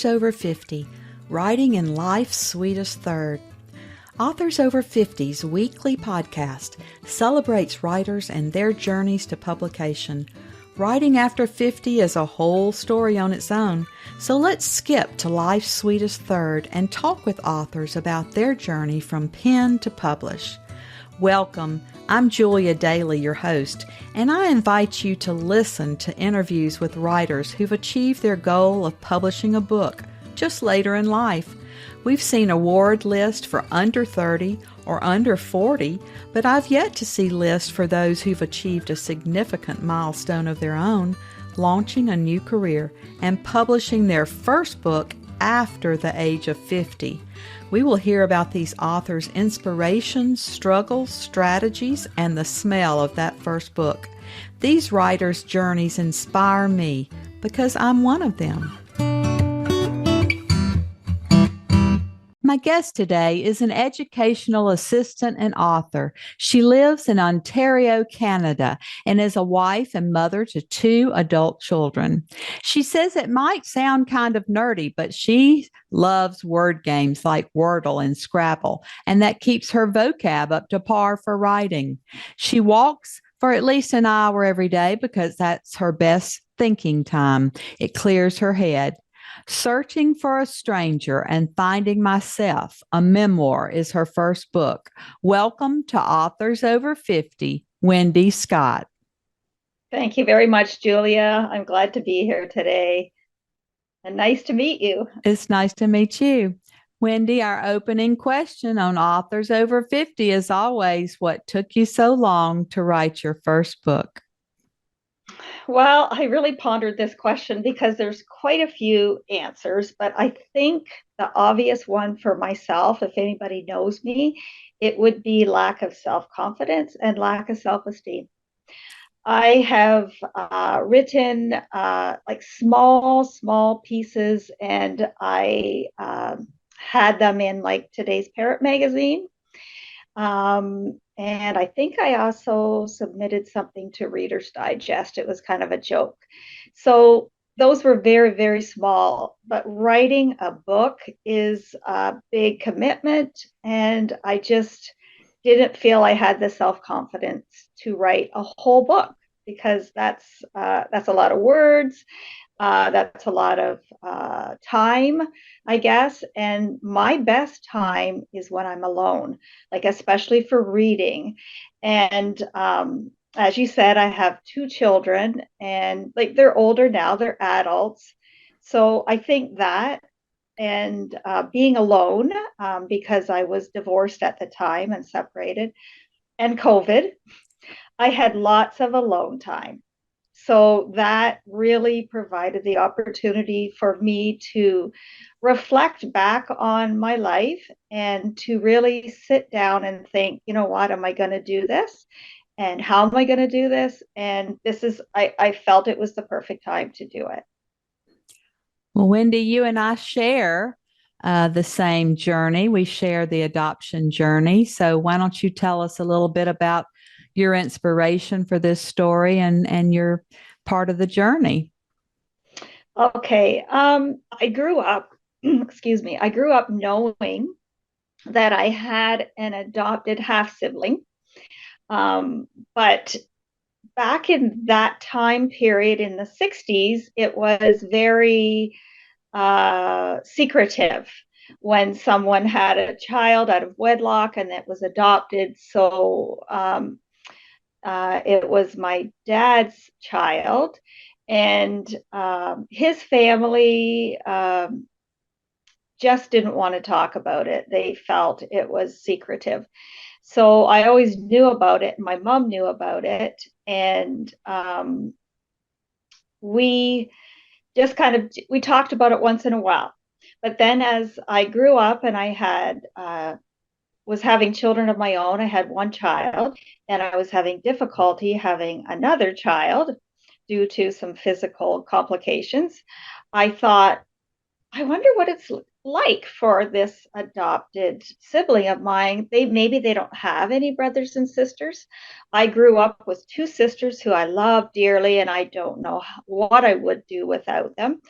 Authors Over 50, Writing in Life's Sweetest Third. Authors Over 50's weekly podcast celebrates writers and their journeys to publication. Writing after 50 is a whole story on its own, so let's skip to life's sweetest third and talk with authors about their journey from pen to publish. Welcome. I'm Julia Daly, your host, and I invite you to listen to interviews with writers who've achieved their goal of publishing a book just later in life. We've seen award lists for under 30 or under 40, but I've yet to see lists for those who've achieved a significant milestone of their own, launching a new career and publishing their first book after the age of 50. We will hear about these authors' inspirations, struggles, strategies, and the smell of that first book. These writers' journeys inspire me because I'm one of them. My guest today is an educational assistant and author. She lives in Ontario, Canada, and is a wife and mother to 2 adult children. She says it might sound kind of nerdy, but she loves word games like Wordle and Scrabble, and that keeps her vocab up to par for writing. She walks for at least an hour every day because that's her best thinking time. It clears her head. Searching for a Stranger and Finding Myself, a memoir, is her first book. Welcome to Authors Over 50, Wendy Scott. Thank you very much, Julia. I'm glad to be here today. And nice to meet you. It's nice to meet you. Wendy, our opening question on Authors Over 50 is always, what took you so long to write your first book? Well, I really pondered this question because there's quite a few answers, but I think the obvious one for myself, if anybody knows me, it would be lack of self-confidence and lack of self-esteem. I have written like small pieces, and I had them in like today's Parrot magazine. And I think I also submitted something to Reader's Digest. It was kind of a joke. So those were very, very small, but writing a book is a big commitment. And I just didn't feel I had the self-confidence to write a whole book because that's a lot of words. That's a lot of time, I guess. And my best time is when I'm alone, like especially for reading. And as you said, I have 2 children, and like they're older now, they're adults. So I think that, and being alone, because I was divorced at the time and separated, and COVID, I had lots of alone time. So that really provided the opportunity for me to reflect back on my life and to really sit down and think, you know what, am I going to do this? And how am I going to do this? And I felt it was the perfect time to do it. Well, Wendy, you and I share the same journey. We share the adoption journey. So why don't you tell us a little bit about your inspiration for this story and your part of the journey? Okay. I grew up, I grew up knowing that I had an adopted half sibling. But back in that time period in the 60s, it was very secretive when someone had a child out of wedlock and it was adopted. So it was my dad's child, and his family just didn't want to talk about it. They felt it was secretive. So I always knew about it. My mom knew about it. And we just we talked about it once in a while. But then as I grew up and I was having children of my own, I had 1 child, and I was having difficulty having another child due to some physical complications. I thought, I wonder what it's like for this adopted sibling of mine. Maybe they don't have any brothers and sisters. I grew up with two sisters who I love dearly, and I don't know what I would do without them.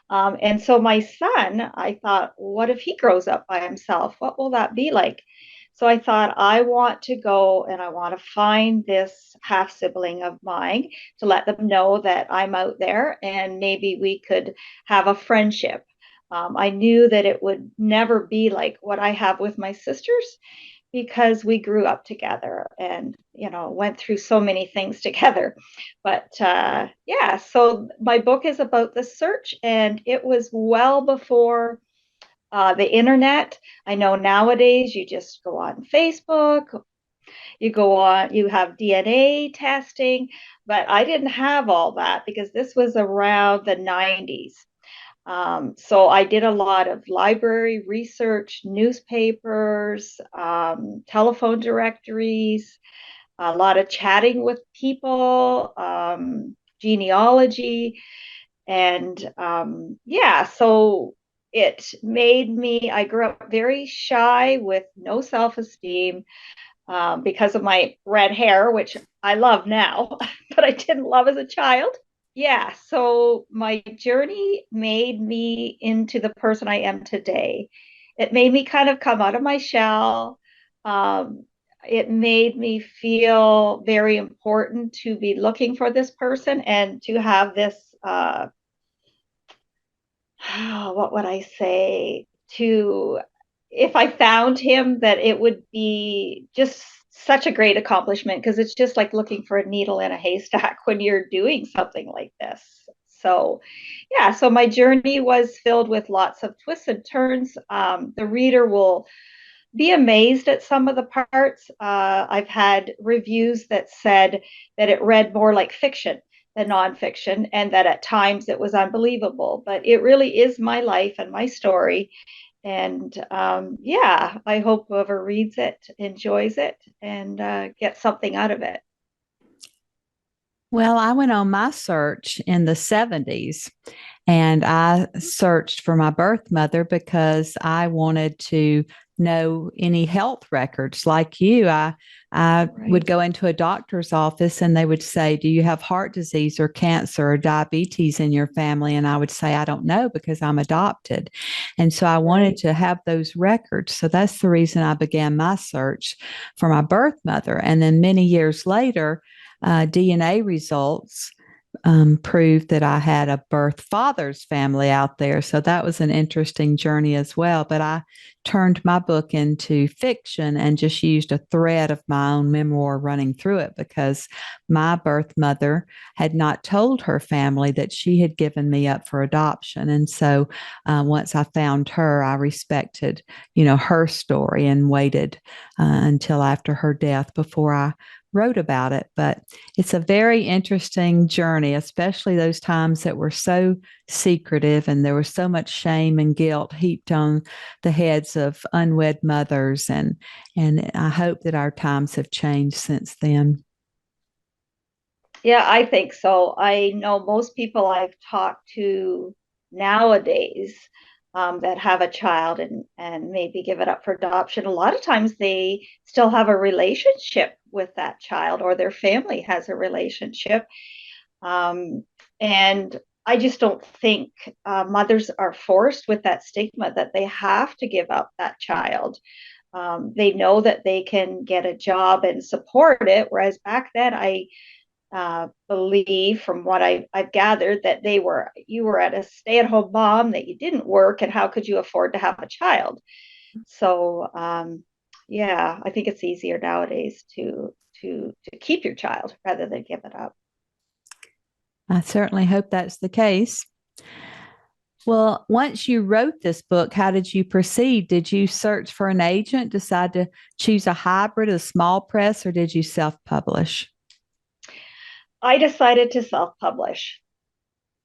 And so my son, I thought, what if he grows up by himself? What will that be like? So I thought, I want to go and I want to find this half sibling of mine to let them know that I'm out there and maybe we could have a friendship. I knew that it would never be like what I have with my sisters because we grew up together and went through so many things together. But yeah, so my book is about the search, and it was well before the internet. I know nowadays you just go on Facebook, you have DNA testing, but I didn't have all that because this was around the 90s. So I did a lot of library research, newspapers, telephone directories, a lot of chatting with people, genealogy. And yeah, so I grew up very shy with no self esteem because of my red hair, which I love now, but I didn't love as a child. Yeah, so my journey made me into the person I am today. It made me kind of come out of my shell. Um, it made me feel very important to be looking for this person and to have this, what would I say, to, if I found him, that it would be just such a great accomplishment because it's just like looking for a needle in a haystack when you're doing something like this. So, yeah, so my journey was filled with lots of twists and turns. The reader will be amazed at some of the parts. I've had reviews that said that it read more like fiction than nonfiction, and that at times it was unbelievable. But it really is my life and my story. And yeah, I hope whoever reads it enjoys it and gets something out of it. Well, I went on my search in the 70s and I searched for my birth mother because I wanted to know any health records. Like you, I would Right. go into a doctor's office and they would say, "Do you have heart disease or cancer or diabetes in your family?" And I would say, "I don't know because I'm adopted." And so I wanted Right. to have those records. So that's the reason I began my search for my birth mother. And then many years later, DNA results proved that I had a birth father's family out there. So that was an interesting journey as well. But I turned my book into fiction and just used a thread of my own memoir running through it because my birth mother had not told her family that she had given me up for adoption. And so once I found her, I respected, her story and waited until after her death before I wrote about it. But it's a very interesting journey, especially those times that were so secretive and there was so much shame and guilt heaped on the heads of unwed mothers. And I hope that our times have changed since then. Yeah, I think so. I know most people I've talked to nowadays that have a child and maybe give it up for adoption, a lot of times they still have a relationship with that child or their family has a relationship. Um, and I just don't think mothers are forced with that stigma that they have to give up that child. They know that they can get a job and support it, whereas back then I believe from what I've gathered that you were at a stay-at-home mom, that you didn't work, and how could you afford to have a child? So yeah, I think it's easier nowadays to keep your child rather than give it up. I certainly hope that's the case. Well, once you wrote this book, how did you proceed? Did you search for an agent, decide to choose a hybrid, a small press, or did you self publish? I decided to self-publish.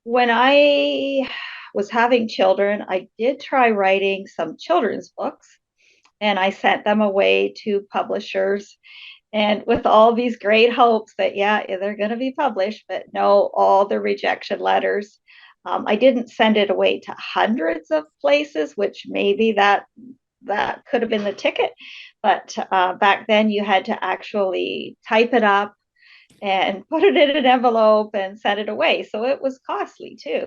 When I was having children, I did try writing some children's books and I sent them away to publishers, and with all these great hopes that, yeah, they're going to be published, but no, all the rejection letters. I didn't send it away to hundreds of places, which maybe that could have been the ticket. But back then you had to actually type it up and put it in an envelope and send it away. So it was costly too.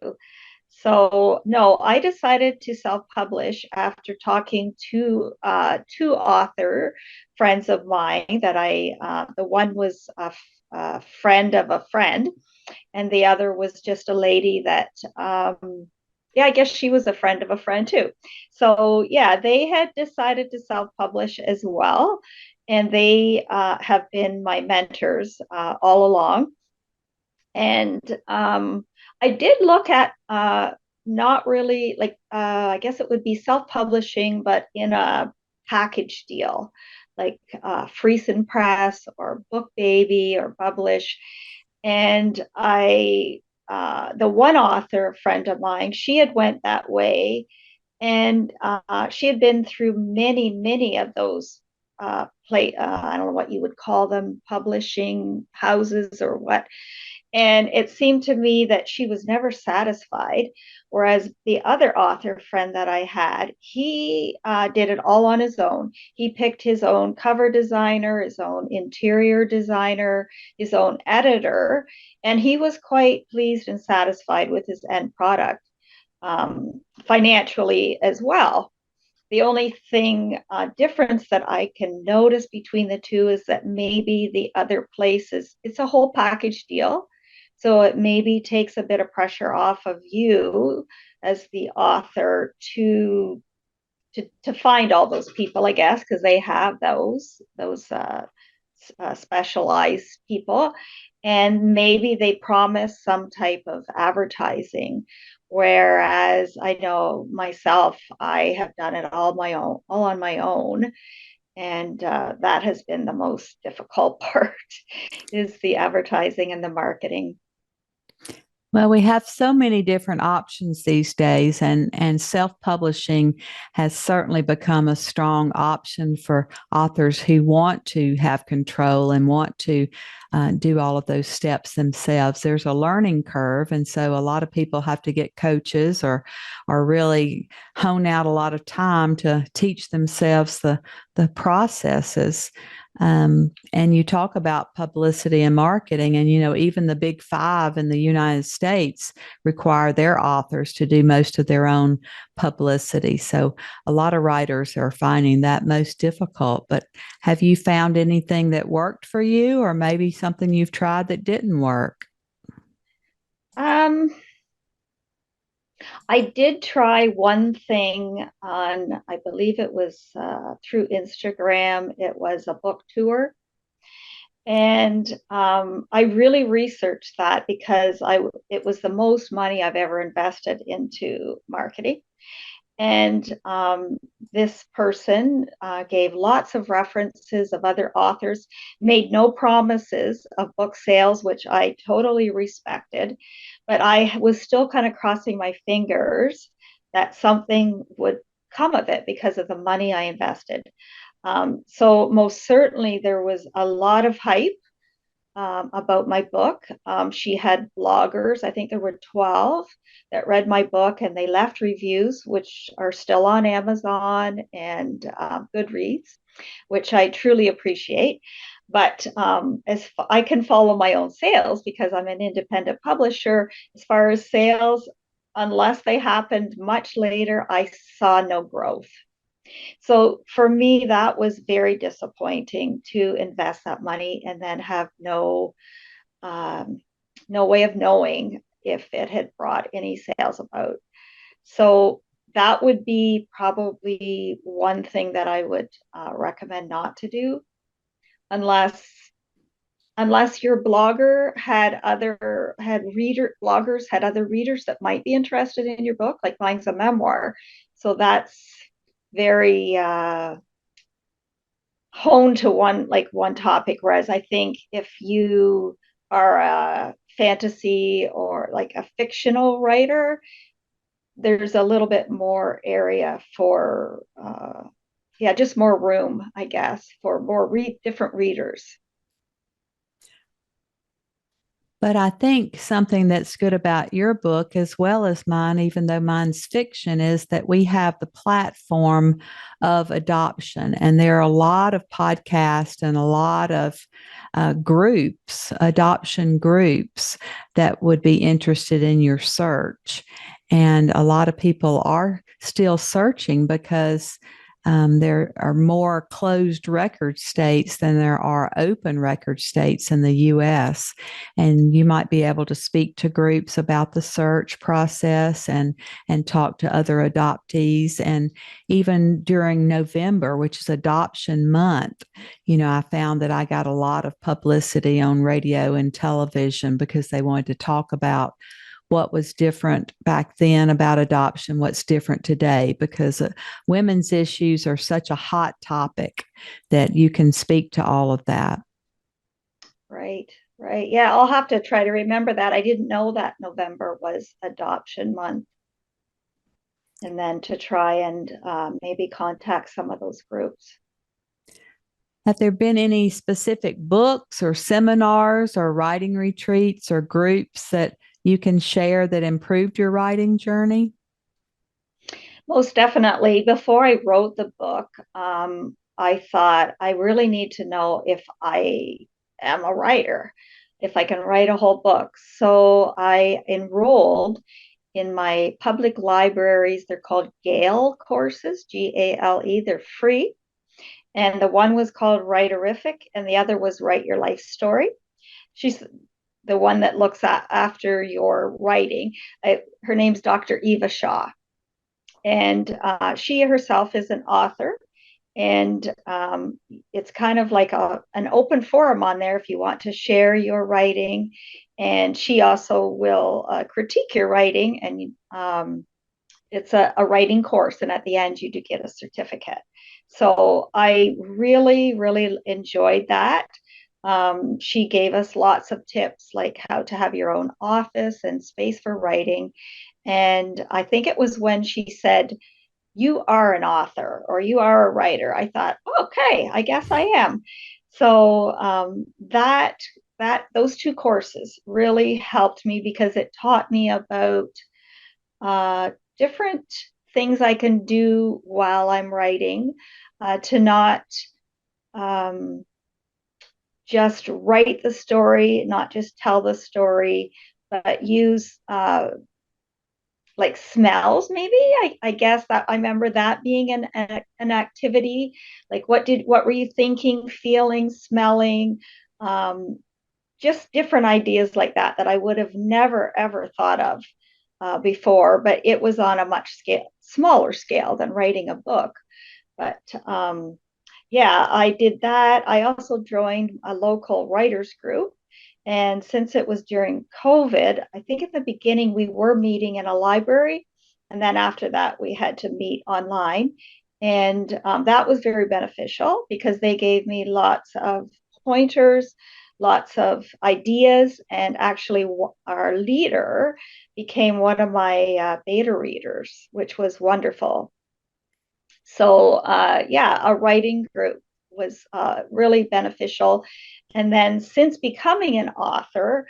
So no, I decided to self-publish after talking to two author friends of mine that the one was a friend of a friend, and the other was just a lady that yeah, I guess she was a friend of a friend too. So yeah, they had decided to self-publish as well, and they have been my mentors all along. And I did look at not really like I guess it would be self-publishing, but in a package deal, like Friesen Press or Book Baby or Publish. And the one author friend of mine, she had went that way, and she had been through many of those I don't know what you would call them, publishing houses or what. And it seemed to me that she was never satisfied. Whereas the other author friend that I had, he did it all on his own. He picked his own cover designer, his own interior designer, his own editor, and he was quite pleased and satisfied with his end product, financially as well. The only thing difference that I can notice between the two is that maybe the other place is it's a whole package deal. So it maybe takes a bit of pressure off of you as the author to find all those people, I guess, because they have those specialized people, and maybe they promise some type of advertising. Whereas I know myself, I have done it all on my own, and that has been the most difficult part is the advertising and the marketing. Well, we have so many different options these days, and self-publishing has certainly become a strong option for authors who want to have control and want to do all of those steps themselves. There's a learning curve, and so a lot of people have to get coaches or really hone out a lot of time to teach themselves the processes. And you talk about publicity and marketing, and even the big five in the United States require their authors to do most of their own publicity. So a lot of writers are finding that most difficult. But have you found anything that worked for you, or maybe something you've tried that didn't work? Um, I did try one thing on, I believe it was through Instagram. It was a book tour. And I really researched that because it was the most money I've ever invested into marketing. And this person gave lots of references of other authors, made no promises of book sales, which I totally respected. But I was still kind of crossing my fingers that something would come of it because of the money I invested. So, most certainly, there was a lot of hype about my book. She had bloggers, I think there were 12 that read my book, and they left reviews, which are still on Amazon and Goodreads, which I truly appreciate. But I can follow my own sales because I'm an independent publisher. As far as sales, unless they happened much later, I saw no growth. So for me, that was very disappointing to invest that money and then have um, no way of knowing if it had brought any sales about. So that would be probably one thing that I would recommend not to do, unless your blogger had other readers that might be interested in your book. Like mine's a memoir, so that's very honed to one topic, whereas I think if you are a fantasy or like a fictional writer, there's a little bit more area for yeah, just more room, I guess, for more different readers. But I think something that's good about your book, as well as mine, even though mine's fiction, is that we have the platform of adoption. And there are a lot of podcasts and a lot of groups, adoption groups, that would be interested in your search. And a lot of people are still searching because there are more closed record states than there are open record states in the US. And you might be able to speak to groups about the search process and talk to other adoptees. And even during November, which is adoption month, I found that I got a lot of publicity on radio and television because they wanted to talk about what was different back then about adoption, what's different today, because women's issues are such a hot topic that you can speak to all of that. Right, right. Yeah, I'll have to try to remember that. I didn't know that November was adoption month. And then to try and maybe contact some of those groups. Have there been any specific books or seminars or writing retreats or groups that you can share that improved your writing journey? Most definitely. Before I wrote the book, I thought I really need to know if I am a writer, if I can write a whole book. So I enrolled in my public libraries. They're called Gale courses, Gale. They're free. And the one was called Writerific, and the other was Write Your Life Story. She's the one that looks at after your writing. Her name's Dr. Eva Shaw, and she herself is an author. And it's kind of like an open forum on there if you want to share your writing. And she also will critique your writing, and it's a writing course. And at the end, you do get a certificate. So I really, really enjoyed that. She gave us lots of tips like how to have your own office and space for writing. And I think it was when she said, "You are an author or you are a writer." I thought, okay, I guess I am. So those two courses really helped me because it taught me about different things I can do while I'm writing, to not um, just write the story, not just tell the story, but use like smells. Maybe I guess that I remember that being an activity. Like what were you thinking, feeling, smelling? Um, just different ideas like that I would have never ever thought of before, but it was on a much smaller scale than writing a book. But yeah, I did that. I also joined a local writers group. And since it was during COVID, I think at the beginning we were meeting in a library. And then after that, we had to meet online. And that was very beneficial because they gave me lots of pointers, lots of ideas. And actually, our leader became one of my beta readers, which was wonderful. So yeah, a writing group was really beneficial. And then since becoming an author,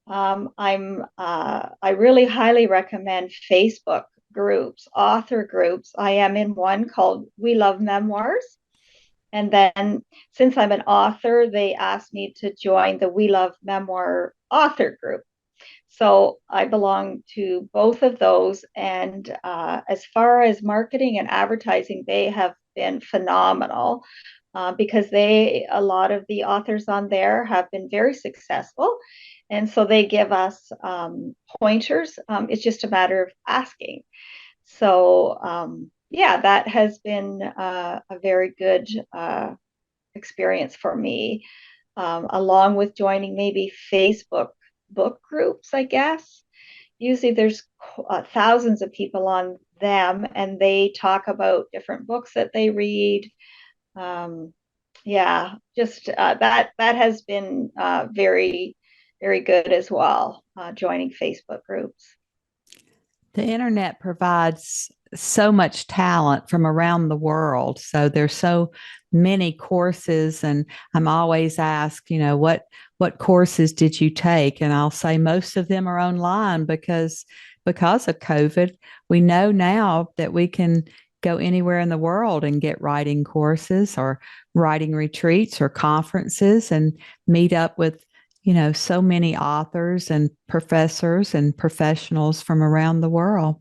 I really highly recommend Facebook groups, author groups. I am in one called We Love Memoirs. And then since I'm an author, they asked me to join the We Love Memoir author group. So I belong to both of those. And as far as marketing and advertising, they have been phenomenal because a lot of the authors on there have been very successful. And so they give us pointers. It's just a matter of asking. So yeah, that has been a very good experience for me, along with joining maybe Facebook book groups, I guess. Usually there's thousands of people on them and they talk about different books that they read. Yeah, just that has been very, very good as well, joining Facebook groups. The internet provides so much talent from around the world. So there's so many courses, and I'm always asked, what courses did you take? And I'll say most of them are online because of COVID. We know now that we can go anywhere in the world and get writing courses or writing retreats or conferences and meet up with so many authors and professors and professionals from around the world.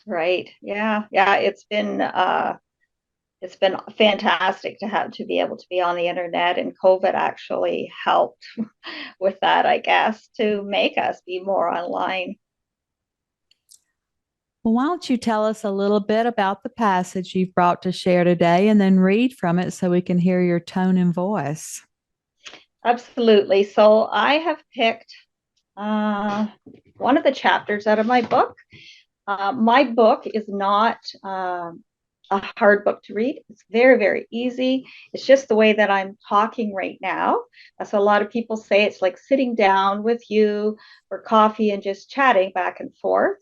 Right. Yeah. Yeah. It's been fantastic to be able to be on the internet, and COVID actually helped with that, I guess, to make us be more online. Well, why don't you tell us a little bit about the passage you've brought to share today and then read from it so we can hear your tone and voice? Absolutely. So I have picked one of the chapters out of my book. My book is not a hard book to read. It's very, very easy. It's just the way that I'm talking right now. So a lot of people say it's like sitting down with you for coffee and just chatting back and forth.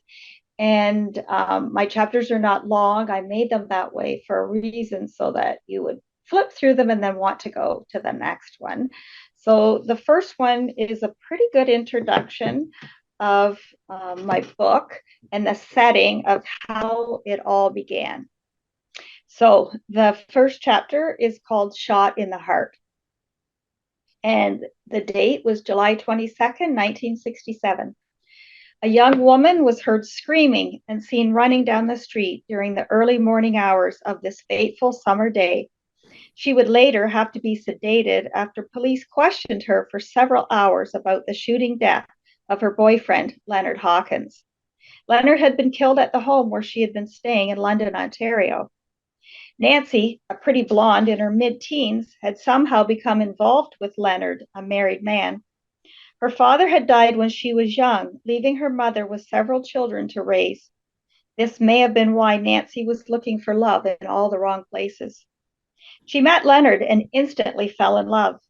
And my chapters are not long. I made them that way for a reason, so that you would flip through them and then want to go to the next one. So the first one is a pretty good introduction of my book and the setting of how it all began. So the first chapter is called Shot in the Heart. And the date was July 22nd, 1967. A young woman was heard screaming and seen running down the street during the early morning hours of this fateful summer day. She would later have to be sedated after police questioned her for several hours about the shooting death of her boyfriend, Leonard Hawkins. Leonard had been killed at the home where she had been staying in London, Ontario. Nancy, a pretty blonde in her mid-teens, had somehow become involved with Leonard, a married man. Her father had died when she was young, leaving her mother with several children to raise. This may have been why Nancy was looking for love in all the wrong places. She met Leonard and instantly fell in love.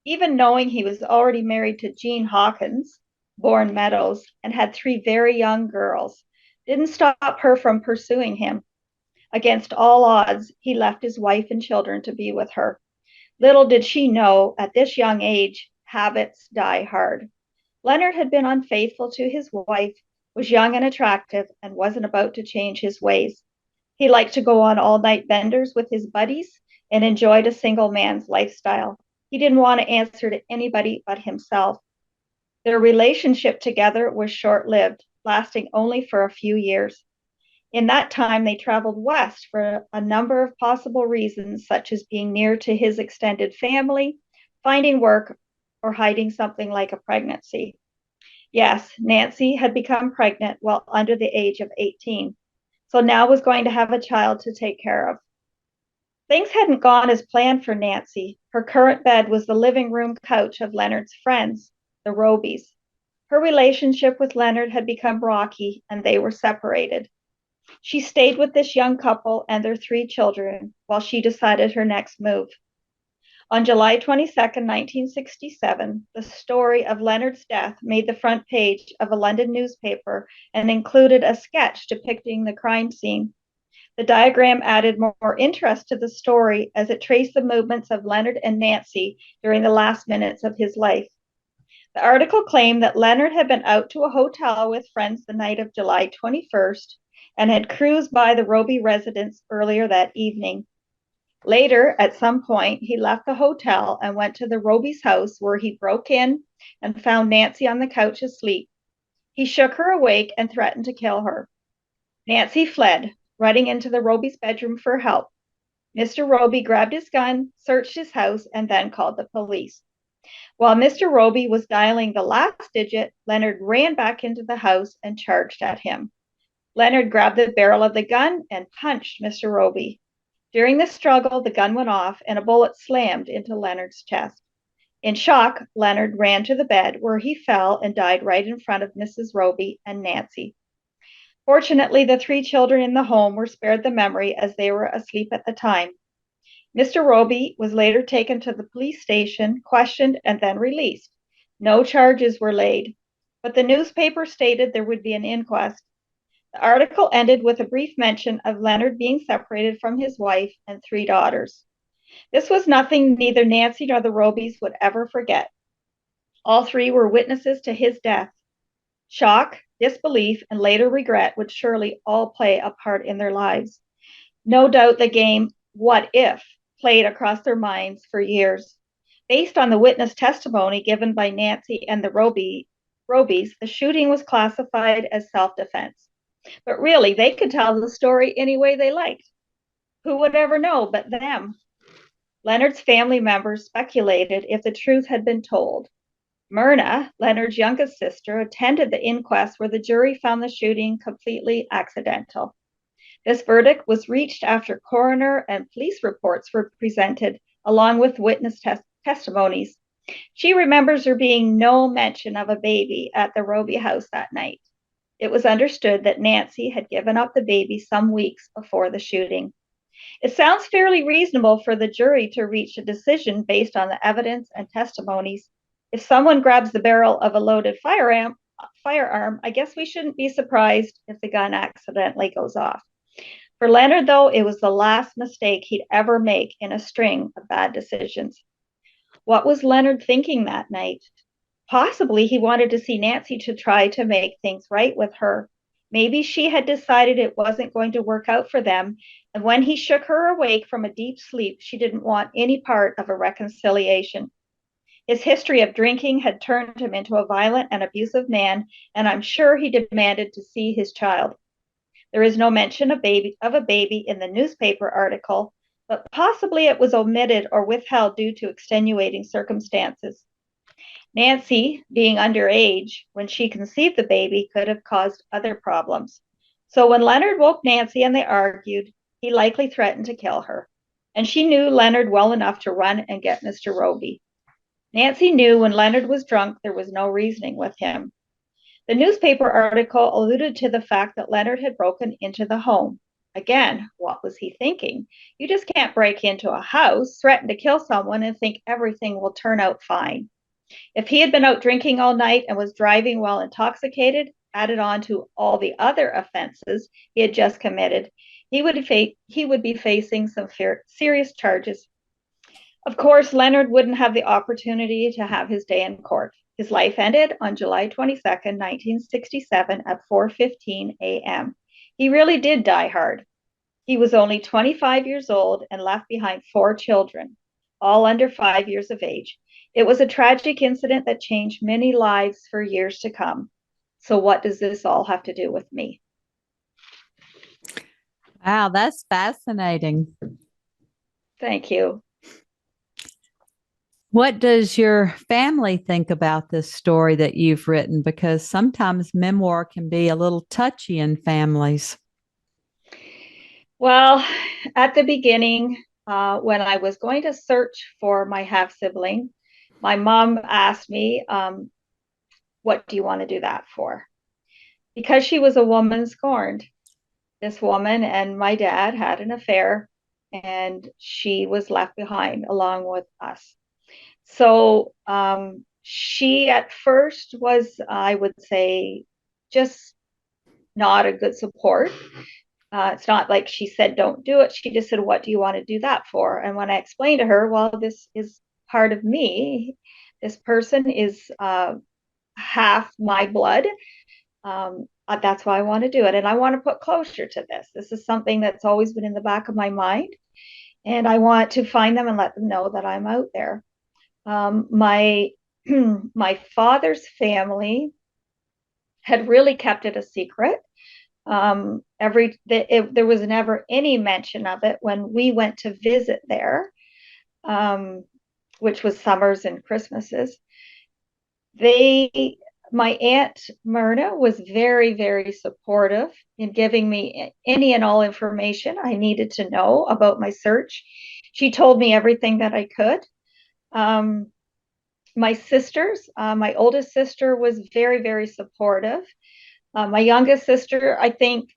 Even knowing he was already married to Jean Hawkins, born Meadows, and had 3 very young girls, didn't stop her from pursuing him. Against all odds, he left his wife and children to be with her. Little did she know, at this young age, habits die hard. Leonard had been unfaithful to his wife, was young and attractive, and wasn't about to change his ways. He liked to go on all-night benders with his buddies and enjoyed a single man's lifestyle. He didn't want to answer to anybody but himself. Their relationship together was short-lived, lasting only for a few years. In that time, they traveled west for a number of possible reasons, such as being near to his extended family, finding work, or hiding something like a pregnancy. Yes, Nancy had become pregnant while under the age of 18, so now was going to have a child to take care of. Things hadn't gone as planned for Nancy. Her current bed was the living room couch of Leonard's friends, the Robys. Her relationship with Leonard had become rocky, and they were separated. She stayed with this young couple and their 3 children while she decided her next move. On July 22nd, 1967, the story of Leonard's death made the front page of a London newspaper and included a sketch depicting the crime scene. The diagram added more interest to the story as it traced the movements of Leonard and Nancy during the last minutes of his life. The article claimed that Leonard had been out to a hotel with friends the night of July 21st and had cruised by the Roby residence earlier that evening. Later, at some point, he left the hotel and went to the Roby's house, where he broke in and found Nancy on the couch asleep. He shook her awake and threatened to kill her. Nancy fled, running into the Roby's bedroom for help. Mr. Roby grabbed his gun, searched his house, and then called the police. While Mr. Roby was dialing the last digit, Leonard ran back into the house and charged at him. Leonard grabbed the barrel of the gun and punched Mr. Roby. During the struggle, the gun went off and a bullet slammed into Leonard's chest. In shock, Leonard ran to the bed, where he fell and died right in front of Mrs. Roby and Nancy. Fortunately, the 3 children in the home were spared the memory, as they were asleep at the time. Mr. Roby was later taken to the police station, questioned, and then released. No charges were laid, but the newspaper stated there would be an inquest. The article ended with a brief mention of Leonard being separated from his wife and 3 daughters. This was nothing neither Nancy nor the Robys would ever forget. All 3 were witnesses to his death. Shock, disbelief, and later regret would surely all play a part in their lives. No doubt the game "What If" played across their minds for years. Based on the witness testimony given by Nancy and the Robys, the shooting was classified as self-defense. But really, they could tell the story any way they liked. Who would ever know but them? Leonard's family members speculated if the truth had been told. Myrna, Leonard's youngest sister, attended the inquest where the jury found the shooting completely accidental. This verdict was reached after coroner and police reports were presented, along with witness testimonies. She remembers there being no mention of a baby at the Roby house that night. It was understood that Nancy had given up the baby some weeks before the shooting. It sounds fairly reasonable for the jury to reach a decision based on the evidence and testimonies. If someone grabs the barrel of a loaded firearm, I guess we shouldn't be surprised if the gun accidentally goes off. For Leonard, though, it was the last mistake he'd ever make in a string of bad decisions. What was Leonard thinking that night? Possibly he wanted to see Nancy to try to make things right with her. Maybe she had decided it wasn't going to work out for them, and when he shook her awake from a deep sleep, she didn't want any part of a reconciliation. His history of drinking had turned him into a violent and abusive man, and I'm sure he demanded to see his child. There is no mention of a baby in the newspaper article, but possibly it was omitted or withheld due to extenuating circumstances. Nancy, being underage when she conceived the baby, could have caused other problems. So when Leonard woke Nancy and they argued, he likely threatened to kill her. And she knew Leonard well enough to run and get Mr. Roby. Nancy knew when Leonard was drunk, there was no reasoning with him. The newspaper article alluded to the fact that Leonard had broken into the home. Again, what was he thinking? You just can't break into a house, threaten to kill someone, and think everything will turn out fine. If he had been out drinking all night and was driving while intoxicated, added on to all the other offenses he had just committed, he would be facing some serious charges. Of course, Leonard wouldn't have the opportunity to have his day in court. His life ended on July 22nd, 1967 at 4:15 a.m. He really did die hard. He was only 25 years old and left behind 4 children, all under 5 years of age. It was a tragic incident that changed many lives for years to come. So what does this all have to do with me? Wow, that's fascinating. Thank you. What does your family think about this story that you've written? Because sometimes memoir can be a little touchy in families. Well, at the beginning, when I was going to search for my half sibling, my mom asked me, what do you want to do that for? Because she was a woman scorned. This woman and my dad had an affair, and she was left behind along with us. So she at first was, I would say, just not a good support. It's not like she said, don't do it. She just said, what do you want to do that for? And when I explained to her, well, this is part of me. This person is half my blood. That's why I want to do it. And I want to put closure to this. This is something that's always been in the back of my mind. And I want to find them and let them know that I'm out there. My father's family had really kept it a secret. There was never any mention of it when we went to visit there, which was summers and Christmases. My Aunt Myrna was very, very supportive in giving me any and all information I needed to know about my search. She told me everything that I could. My sisters, my oldest sister was very, very supportive. My youngest sister, I think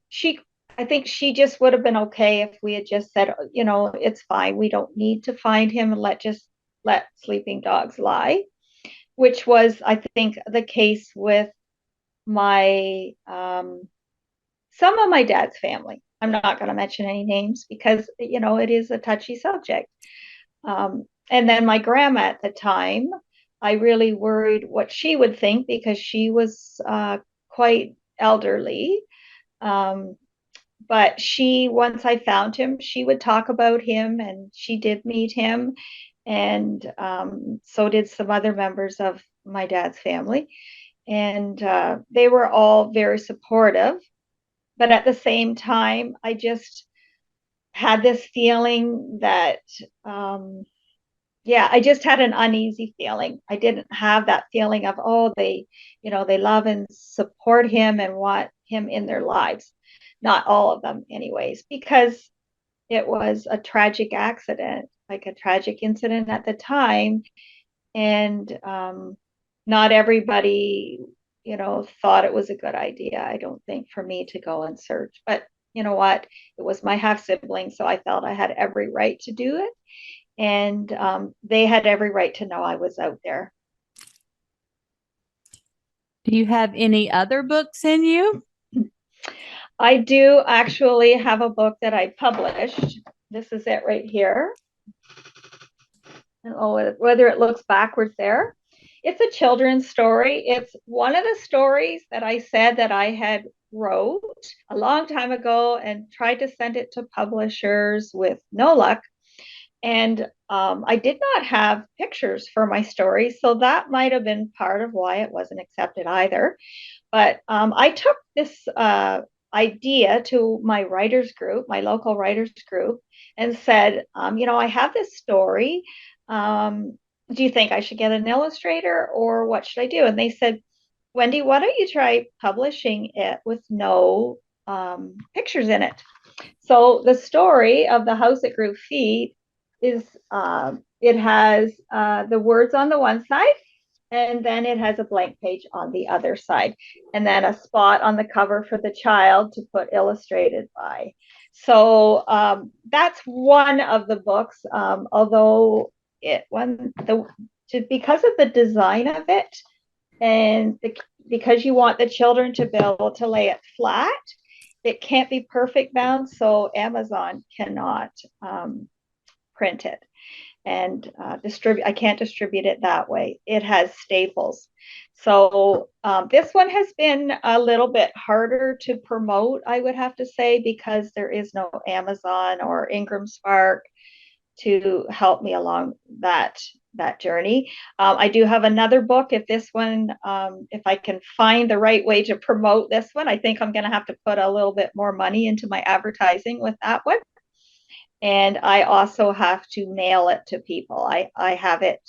she just would have been okay if we had just said, it's fine. We don't need to find him and let sleeping dogs lie, which was, I think, the case with my some of my dad's family. I'm not going to mention any names because it is a touchy subject. And then my grandma at the time, I really worried what she would think because she was quite elderly. Um, but once I found him, she would talk about him, and she did meet him, and so did some other members of my dad's family. And they were all very supportive. But at the same time, I just had this feeling that, yeah, I just had an uneasy feeling. I didn't have that feeling of, oh, they love and support him and want him in their lives. Not all of them, anyways, because it was a tragic accident, like a tragic incident at the time. And not everybody, thought it was a good idea, I don't think, for me to go and search. But you know what? It was my half sibling, so I felt I had every right to do it. And they had every right to know I was out there. Do you have any other books in you? I do actually have a book that I published. This is it right here. I don't know whether it looks backwards there. It's a children's story. It's one of the stories that I said that I had wrote a long time ago and tried to send it to publishers with no luck. And I did not have pictures for my story, so that might have been part of why it wasn't accepted either. But I took this idea to my writers group, my local writers group, and said, I have this story. Do you think I should get an illustrator, or what should I do? And they said, Wendy, why don't you try publishing it with no pictures in it? So the story of the house that grew feet is it has the words on the one side, and then it has a blank page on the other side, and then a spot on the cover for the child to put illustrated by. So that's one of the books. Although because of the design of it, and because you want the children to be able to lay it flat, it can't be perfect bound, so Amazon cannot print it and distribute. I can't distribute it that way. It has staples. So this one has been a little bit harder to promote, I would have to say, because there is no Amazon or Ingram Spark to help me along that journey. I do have another book. If I can find the right way to promote this one, I think I'm going to have to put a little bit more money into my advertising with that one. And I also have to mail it to people. I have it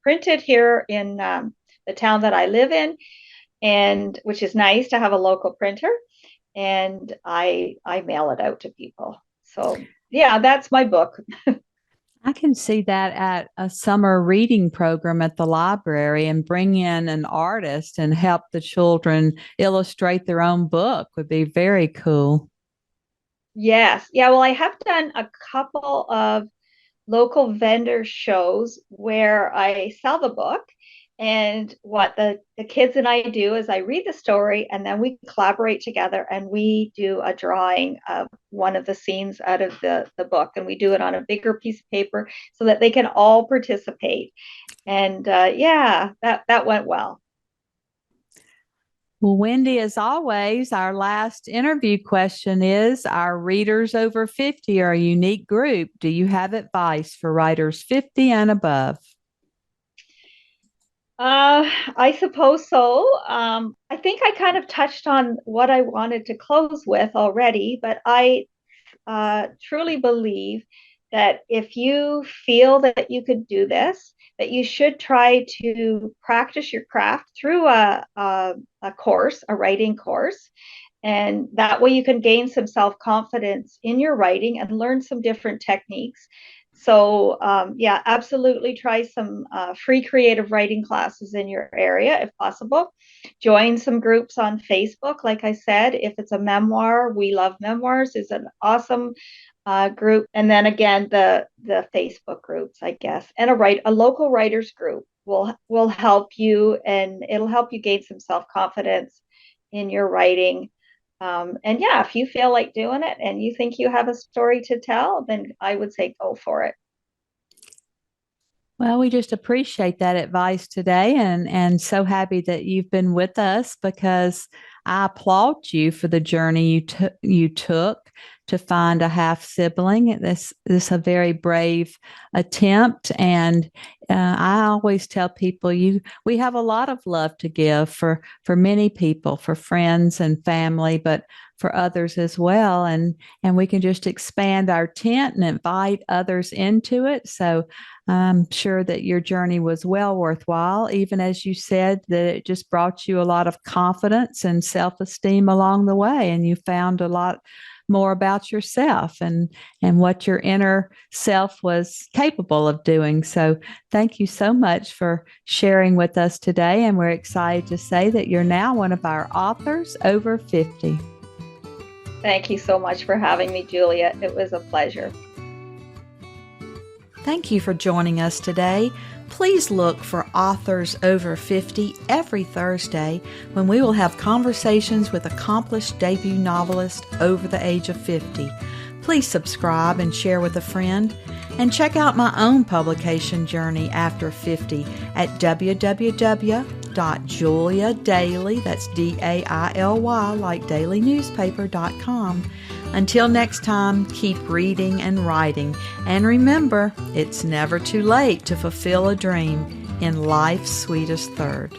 printed here in the town that I live in, and which is nice to have a local printer. And I mail it out to people. So yeah, that's my book. I can see that at a summer reading program at the library, and bring in an artist and help the children illustrate their own book would be very cool. Yes. Yeah. Well, I have done a couple of local vendor shows where I sell the book. And what the kids and I do is I read the story, and then we collaborate together and we do a drawing of one of the scenes out of the book. And we do it on a bigger piece of paper so that they can all participate. And yeah, that went well. Well, Wendy, as always, our last interview question is, our readers over 50 are a unique group. Do you have advice for writers 50 and above? I suppose so. I think I kind of touched on what I wanted to close with already, but I truly believe that if you feel that you could do this, that you should try to practice your craft through a course, a writing course. And that way you can gain some self confidence in your writing and learn some different techniques. So, yeah, absolutely try some free creative writing classes in your area if possible. Join some groups on Facebook. Like I said, if it's a memoir, We Love Memoirs is an awesome group. And then again, the Facebook groups, I guess, and a local writers group will help you, and it'll help you gain some self confidence in your writing. And yeah, if you feel like doing it and you think you have a story to tell, then I would say go for it. Well, we just appreciate that advice today and so happy that you've been with us because I applaud you for the journey you took to find a half sibling. This is a very brave attempt, and I always tell people we have a lot of love to give for many people, for friends and family, but for others as well, and we can just expand our tent and invite others into it. So I'm sure that your journey was well worthwhile, even as you said that it just brought you a lot of confidence and self-esteem along the way, and you found a lot more about yourself and what your inner self was capable of doing. So thank you so much for sharing with us today, and we're excited to say that you're now one of our authors over 50. Thank you so much for having me, Julia. It was a pleasure. Thank you for joining us today. Please look for Authors Over 50 every Thursday when we will have conversations with accomplished debut novelists over the age of 50. Please subscribe and share with a friend. And check out my own publication journey after 50 at www.juliadaily, that's DAILY, like dailynewspaper.com. Until next time, keep reading and writing. And remember, it's never too late to fulfill a dream in life's sweetest third.